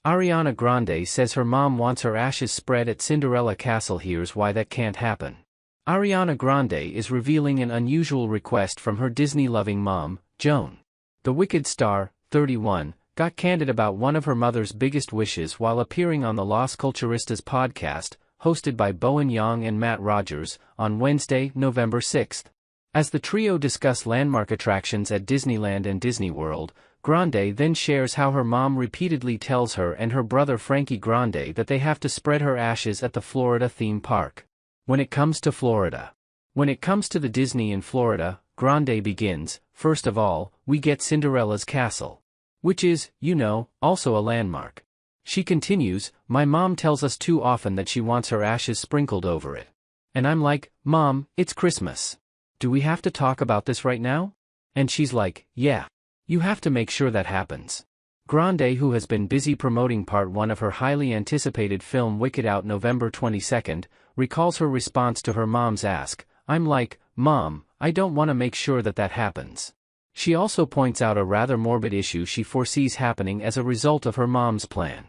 Ariana Grande says her mom wants her ashes spread at Cinderella Castle. Here's why that can't happen. Ariana Grande is revealing an unusual request from her Disney-loving mom, Joan. The Wicked star, 31, got candid about one of her mother's biggest wishes while appearing on the Las Culturistas podcast, hosted by Bowen Yang and Matt Rogers, on Wednesday, November 6. As the trio discuss landmark attractions at Disneyland and Disney World, Grande then shares how her mom repeatedly tells her and her brother Frankie Grande that they have to spread her ashes at the Florida theme park. When it comes to the Disney in Florida, Grande begins, first of all, we get Cinderella's castle. Which is, also a landmark. She continues, my mom tells us too often that she wants her ashes sprinkled over it. And I'm like, Mom, it's Christmas. Do we have to talk about this right now? And she's like, yeah. You have to make sure that happens. Grande, who has been busy promoting part 1 of her highly anticipated film Wicked out November 22, recalls her response to her mom's ask, I'm like, Mom, I don't want to make sure that happens. She also points out a rather morbid issue she foresees happening as a result of her mom's plan.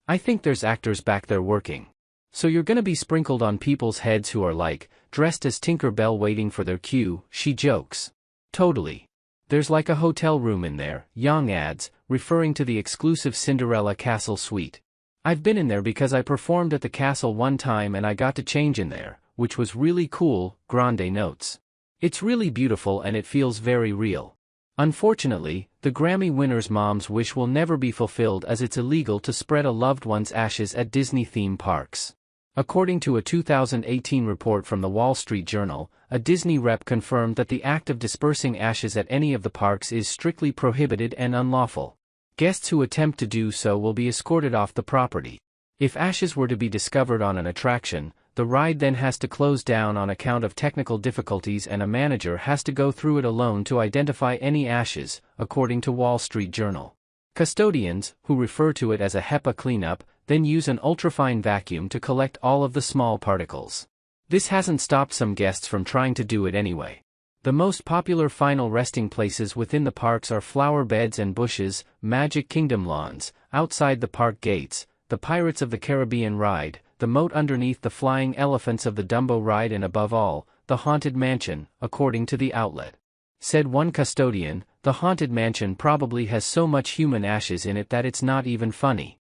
I think there's actors back there working. So you're gonna be sprinkled on people's heads who are like, dressed as Tinker Bell waiting for their cue, she jokes. Totally. There's like a hotel room in there, Yang adds, referring to the exclusive Cinderella Castle suite. I've been in there because I performed at the castle one time and I got to change in there, which was really cool, Grande notes. It's really beautiful and it feels very real. Unfortunately, the Grammy winner's mom's wish will never be fulfilled as it's illegal to spread a loved one's ashes at Disney theme parks. According to a 2018 report from the Wall Street Journal, a Disney rep confirmed that the act of dispersing ashes at any of the parks is strictly prohibited and unlawful. Guests who attempt to do so will be escorted off the property. If ashes were to be discovered on an attraction, the ride then has to close down on account of technical difficulties and a manager has to go through it alone to identify any ashes, according to Wall Street Journal. Custodians, who refer to it as a HEPA cleanup, then use an ultrafine vacuum to collect all of the small particles. This hasn't stopped some guests from trying to do it anyway. The most popular final resting places within the parks are flower beds and bushes, Magic Kingdom lawns, outside the park gates, the Pirates of the Caribbean ride, the moat underneath the flying elephants of the Dumbo ride and above all, the Haunted Mansion, according to the outlet. Said one custodian, the Haunted Mansion probably has so much human ashes in it that it's not even funny.